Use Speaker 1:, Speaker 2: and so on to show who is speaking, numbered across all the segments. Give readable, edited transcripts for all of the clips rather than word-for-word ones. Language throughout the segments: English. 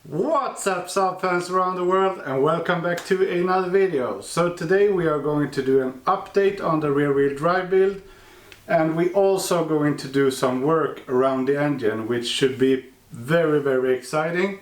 Speaker 1: What's up Saab fans around the world, and welcome back to another video. So today we are going to do an update on the rear wheel drive build, and we also going to do some work around the engine, which should be very exciting.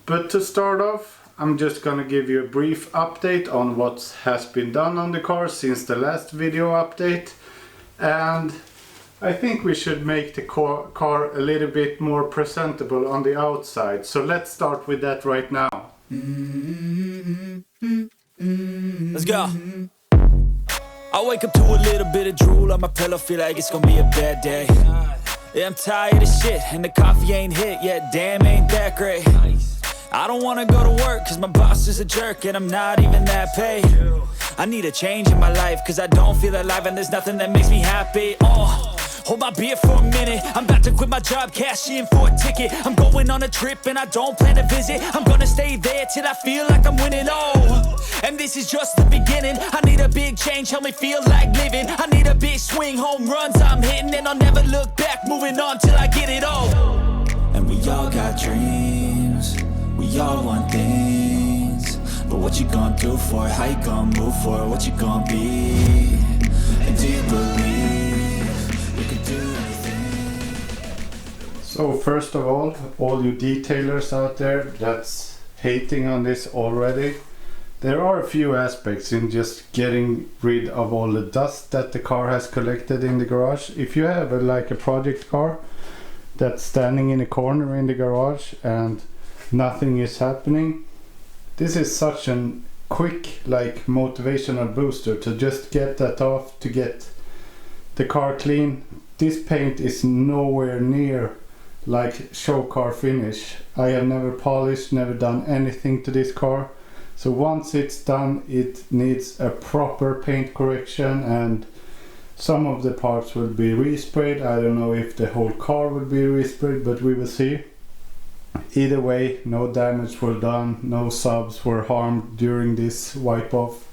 Speaker 1: But to start off, I'm just gonna give you a brief update on what has been done on the car since the last video update, and I think we should make the car a little bit more presentable on the outside. So let's start with that right now.
Speaker 2: Let's go. I wake up to a little bit of drool on my pillow, feel like it's gonna be a bad day. Yeah, I'm tired of shit and the coffee ain't hit yet, damn ain't that great. I don't wanna go to work cause my boss is a jerk and I'm not even that paid. I need a change in my life cause I don't feel alive and there's nothing that makes me happy. Hold my beer for a minute, I'm about to quit my job, cash in for a ticket. I'm going on a trip and I don't plan to visit. I'm gonna stay there till I feel like I'm winning, and this is just the beginning. I need a big change, help me feel like living. I need a big swing, home runs I'm hitting, and I'll never look back, moving on till I get it all. And we all got dreams, we all want things, but what you gonna do for it? How you gonna move for it? What you gonna be? And do you believe?
Speaker 1: So first of all you detailers out there that's hating on this already, there are a few aspects in just getting rid of all the dust that the car has collected in the garage. If you have a project car that's standing in a corner in the garage and nothing is happening, this is such a quick motivational booster to just get that off, to get the car clean. This paint is nowhere near like show car finish. I have never polished, never done anything to this car. So once it's done, it needs a proper paint correction, and some of the parts will be resprayed. I don't know if the whole car will be resprayed, but we will see. Either way, no damage was done, no subs were harmed during this wipe off.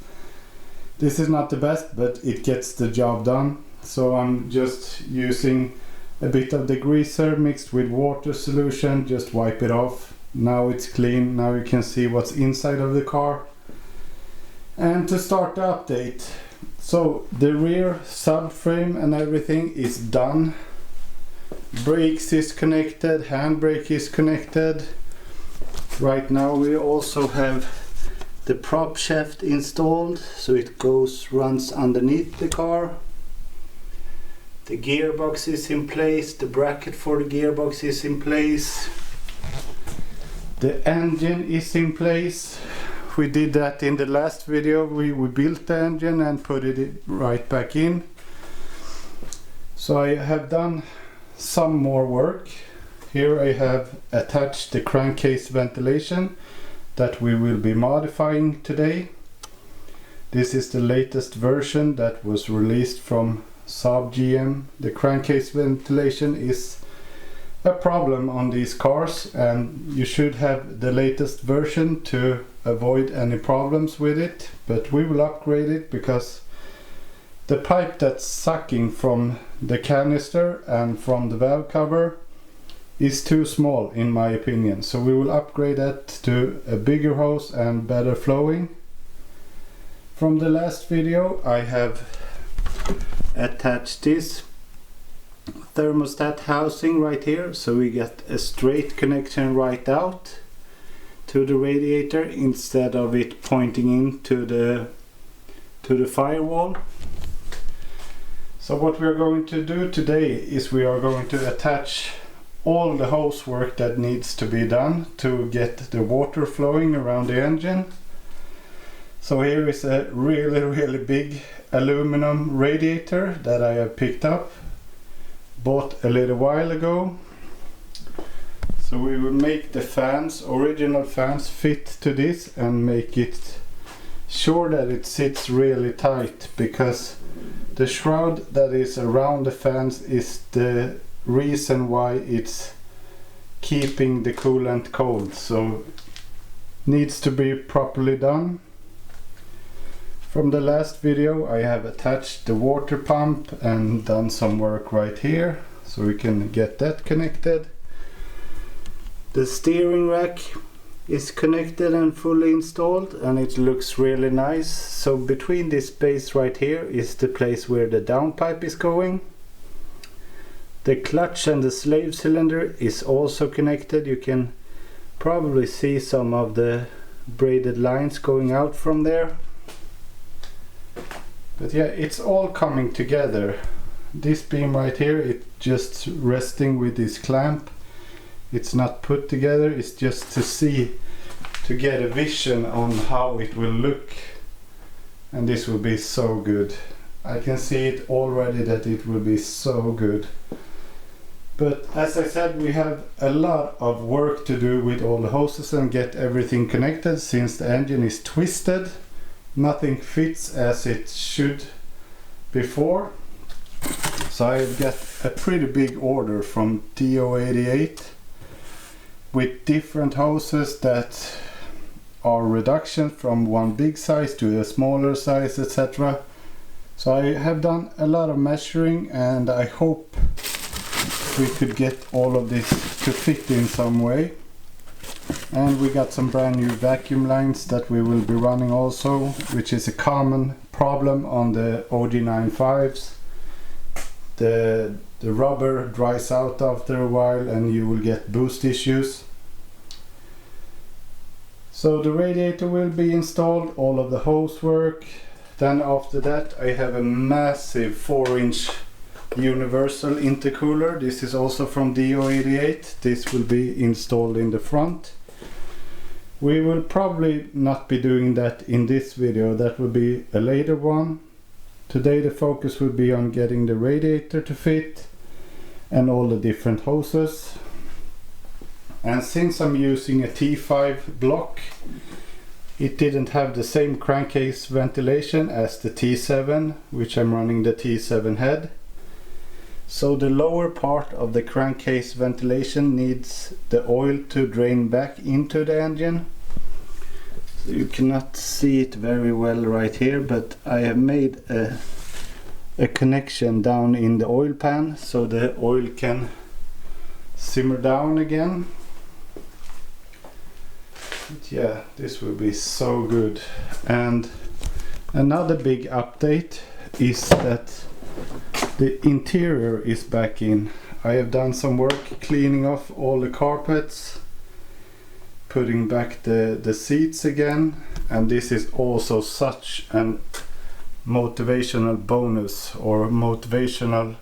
Speaker 1: This is not the best, but it gets the job done. So I'm just using a bit of degreaser mixed with water solution, just wipe it off. Now it's clean, now you can see what's inside of the car. And to start the update, so the rear subframe and everything is done. Brakes is connected, handbrake is connected. Right now we also have the prop shaft installed, so it runs underneath the car. The gearbox is in place, the bracket for the gearbox is in place. The engine is in place. We did that in the last video. We built the engine and put it right back in. So I have done some more work. Here I have attached the crankcase ventilation that we will be modifying today. This is the latest version that was released from Saab GM. The crankcase ventilation is a problem on these cars, and you should have the latest version to avoid any problems with it, but we will upgrade it because the pipe that's sucking from the canister and from the valve cover is too small in my opinion, so we will upgrade that to a bigger hose and better flowing. From the last video I have attached this thermostat housing right here, so we get a straight connection right out to the radiator instead of it pointing into the firewall. So what we are going to do today is we are going to attach all the hose work that needs to be done to get the water flowing around the engine. So here is a really big aluminum radiator that I have picked up, bought a little while ago. So we will make the original fans fit to this and make it sure that it sits really tight, because the shroud that is around the fans is the reason why it's keeping the coolant cold, so needs to be properly done. From the last video I have attached the water pump and done some work right here, so we can get that connected. The steering rack is connected and fully installed, and it looks really nice. So between this space right here is the place where the downpipe is going. The clutch and the slave cylinder is also connected. You can probably see some of the braided lines going out from there. But yeah, it's all coming together. This beam right here, it's just resting with this clamp. It's not put together, it's just to see, to get a vision on how it will look. And this will be so good. I can see it already that it will be so good. But as I said, we have a lot of work to do with all the hoses and get everything connected, since the engine is twisted. Nothing fits as it should before. So I got a pretty big order from DO88 with different hoses that are reduction from one big size to a smaller size, etc. So I have done a lot of measuring, and I hope we could get all of this to fit in some way. And we got some brand new vacuum lines that we will be running also, which is a common problem on the OG95s. The rubber dries out after a while and you will get boost issues. So the radiator will be installed, all of the hose work. Then after that I have a massive 4-inch universal intercooler. This is also from DO88. This will be installed in the front. We will probably not be doing that in this video, that will be a later one. Today the focus will be on getting the radiator to fit and all the different hoses. And since I'm using a T5 block, it didn't have the same crankcase ventilation as the T7, which I'm running the T7 head. So the lower part of the crankcase ventilation needs the oil to drain back into the engine. So you cannot see it very well right here, but I have made a connection down in the oil pan so the oil can simmer down again. But yeah, this will be so good. And another big update is that the interior is back in. I have done some work cleaning off all the carpets, putting back the seats again, and this is also such an motivational bonus or motivational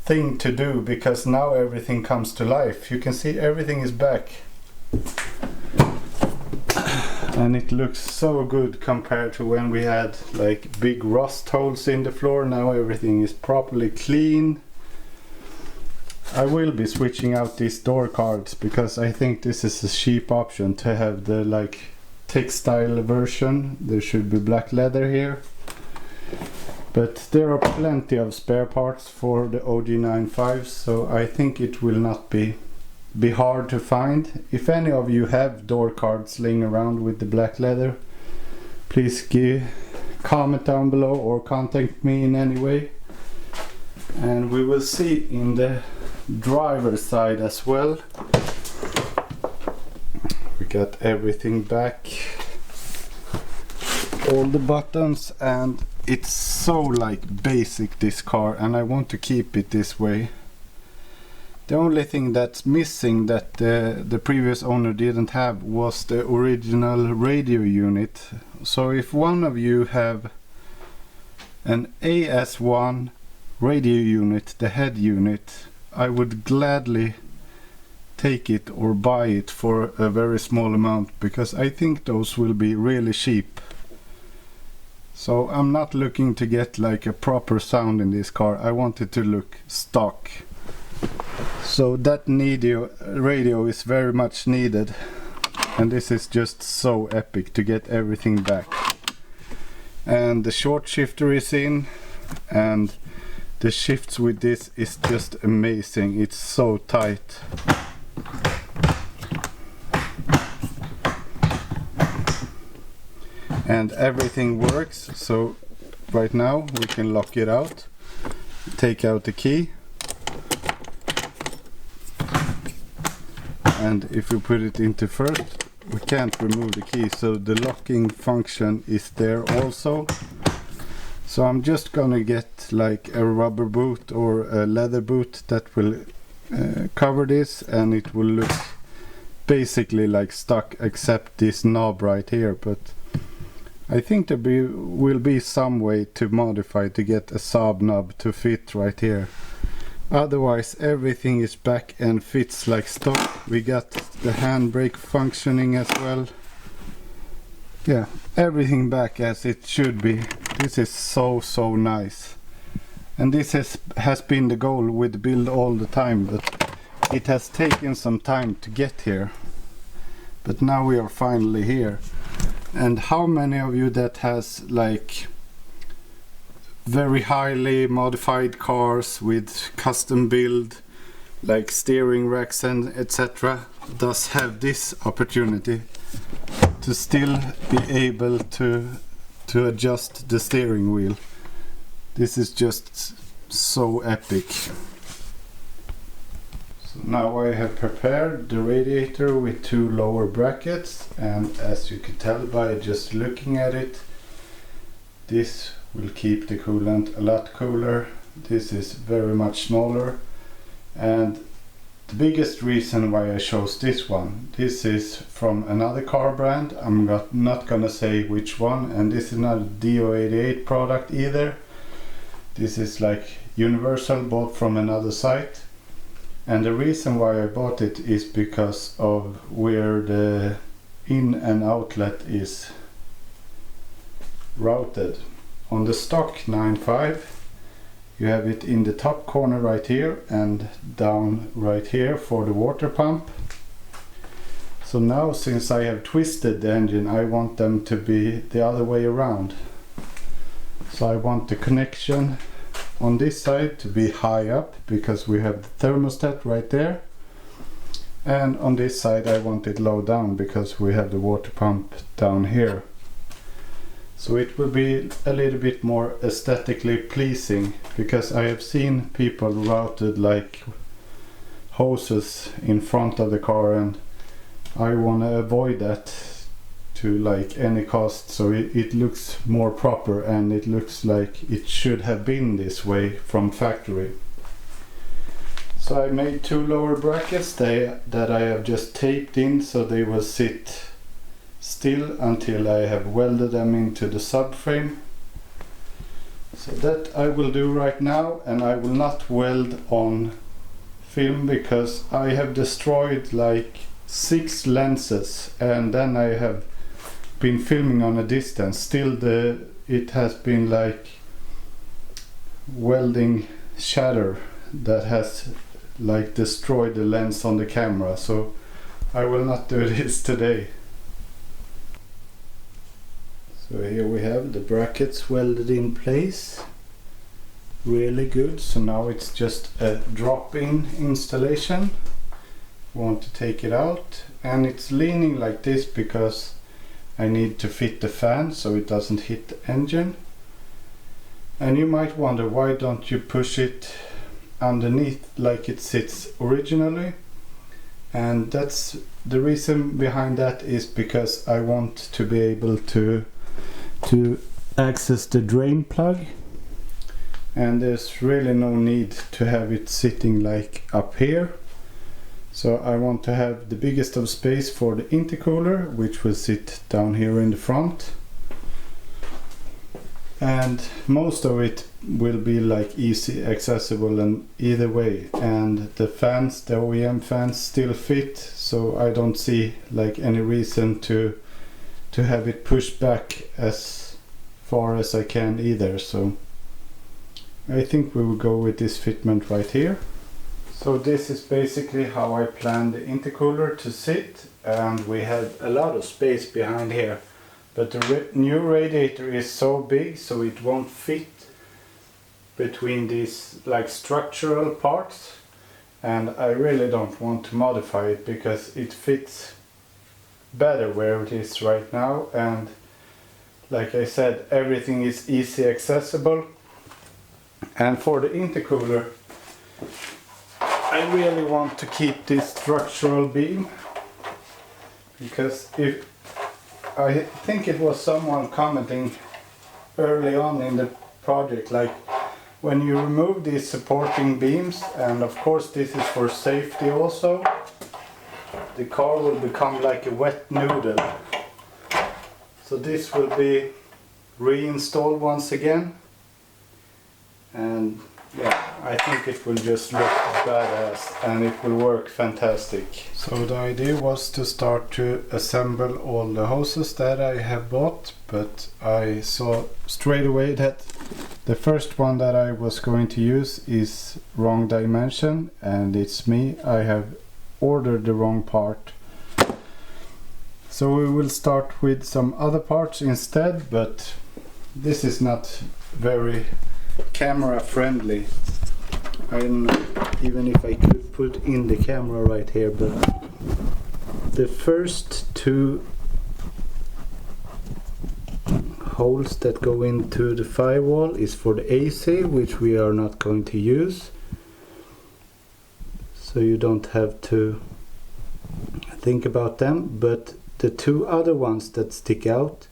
Speaker 1: thing to do, because now everything comes to life. You can see everything is back and it looks so good compared to when we had like big rust holes in the floor. Now everything is properly clean. I will be switching out these door cards because I think this is a cheap option to have the like textile version. There should be black leather here, but there are plenty of spare parts for the OG95s, so I think it will not be hard to find. If any of you have door cards laying around with the black leather, please comment down below or contact me in any way. And we will see in the driver's side as well. We got everything back, all the buttons, and it's so like basic, this car, and I want to keep it this way. The only thing that's missing that the previous owner didn't have was the original radio unit. So if one of you have an AS1 radio unit, the head unit, I would gladly take it or buy it for a very small amount, because I think those will be really cheap. So I'm not looking to get like a proper sound in this car. I want it to look stock. So that radio is very much needed, and this is just so epic to get everything back. And the short shifter is in, and the shifts with this is just amazing. It's so tight. And everything works. So right now we can lock it out, take out the key, and if we put it into first, we can't remove the key, so the locking function is there also. So I'm just gonna get like a rubber boot or a leather boot that will cover this, and it will look basically like stock except this knob right here. But I think there will be some way to modify to get a Saab knob to fit right here. Otherwise everything is back and fits like stock. We got the handbrake functioning as well. Yeah, everything back as it should be. This is so nice. And this has been the goal with the build all the time, but it has taken some time to get here. But now we are finally here. And how many of you that has like very highly modified cars with custom build, like steering racks and etc., does have this opportunity to still be able to adjust the steering wheel? This is just so epic. So now I have prepared the radiator with 2 lower brackets, and as you can tell by just looking at it, this will keep the coolant a lot cooler. This is very much smaller, and the biggest reason why I chose this one, this is from another car brand. I'm not gonna say which one, and this is not a DO88 product either. This is like universal, bought from another site. And the reason why I bought it is because of where the in and outlet is routed. On the stock 9.5 you have it in the top corner right here and down right here for the water pump. So now, since I have twisted the engine, I want them to be the other way around. So I want the connection on this side to be high up because we have the thermostat right there, and on this side I want it low down because we have the water pump down here. So it will be a little bit more aesthetically pleasing, because I have seen people routed like hoses in front of the car, and I want to avoid that to like any cost. So it looks more proper, and it looks like it should have been this way from factory. So I made 2 lower brackets that I have just taped in so they will sit still until I have welded them into the subframe. So that I will do right now, and I will not weld on film because I have destroyed like 6 lenses, and then I have been filming on a distance. Still it has been like welding shatter that has like destroyed the lens on the camera, so I will not do this today. So here we have the brackets welded in place, really good. So now it's just a drop-in installation. Want to take it out, and it's leaning like this because I need to fit the fan so it doesn't hit the engine. And you might wonder, why don't you push it underneath like it sits originally? And that's the reason behind that is because I want to be able to access the drain plug, and there's really no need to have it sitting like up here. So I want to have the biggest of space for the intercooler, which will sit down here in the front, and most of it will be like easy accessible and either way. And the fans, the OEM fans, still fit, so I don't see like any reason to have it pushed back as far as I can either. So I think we will go with this fitment right here. So this is basically how I plan the intercooler to sit, and we have a lot of space behind here, but the new radiator is so big so it won't fit between these like structural parts, and I really don't want to modify it because it fits better where it is right now. And like I said, everything is easy accessible. And for the intercooler, I really want to keep this structural beam because if I think it was someone commenting early on in the project, like when you remove these supporting beams, and of course this is for safety also, the car will become like a wet noodle. So this will be reinstalled once again, and yeah, I think it will just look badass and it will work fantastic. So the idea was to start to assemble all the hoses that I have bought, but I saw straight away that the first one that I was going to use is wrong dimension, and it's me. I have ordered the wrong part. So we will start with some other parts instead, but this is not very camera friendly. I don't know even if I could put in the camera right here, but the first two holes that go into the firewall is for the AC, which we are not going to use, so you don't have to think about them. But the two other ones that stick out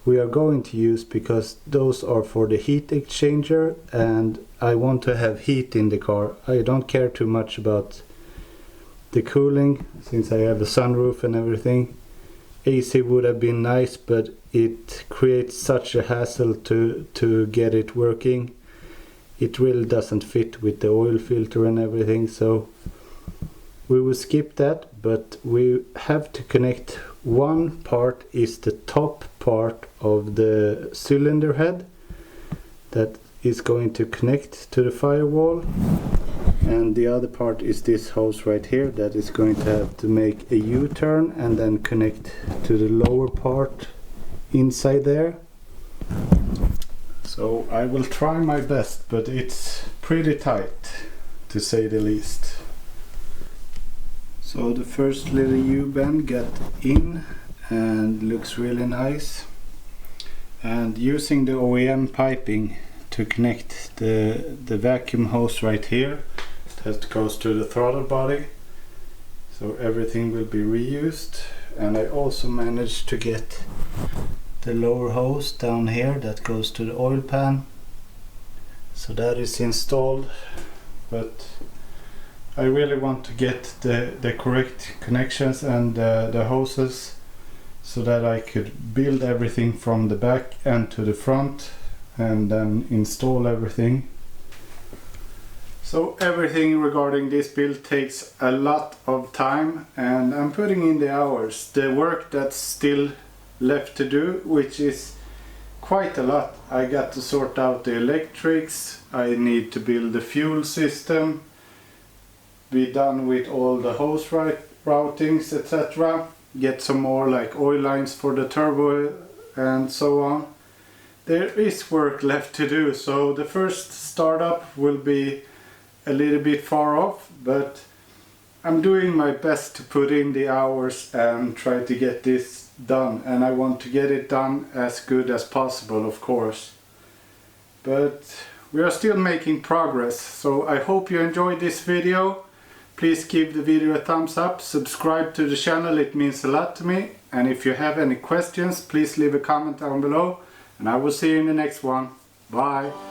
Speaker 1: we are going to use, because those are for the heat exchanger, and I want to have heat in the car. I don't care too much about the cooling since I have a sunroof and everything. AC would have been nice, but it creates such a hassle to get it working. It really doesn't fit with the oil filter and everything, so we will skip that. But we have to connect one part, is the top part of the cylinder head that is going to connect to the firewall, and the other part is this hose right here that is going to have to make a U-turn and then connect to the lower part inside there. So I will try my best, but it's pretty tight to say the least. So the first little U-bend got in and looks really nice, and using the OEM piping to connect the vacuum hose right here that goes to the throttle body, so everything will be reused. And I also managed to get the lower hose down here that goes to the oil pan, so that is installed. But I really want to get the correct connections and the hoses so that I could build everything from the back and to the front and then install everything. So everything regarding this build takes a lot of time, and I'm putting in the hours. The work that's still left to do, which is quite a lot. I got to sort out the electrics, I need to build the fuel system, be done with all the hose routings, etc. Get some more like oil lines for the turbo and so on. There is work left to do, so the first startup will be a little bit far off, but I'm doing my best to put in the hours and try to get this done, and I want to get it done as good as possible, of course. But we are still making progress, so I hope you enjoyed this video. Please give the video a thumbs up, subscribe to the channel, it means a lot to me. And if you have any questions, please leave a comment down below, and I will see you in the next one. Bye!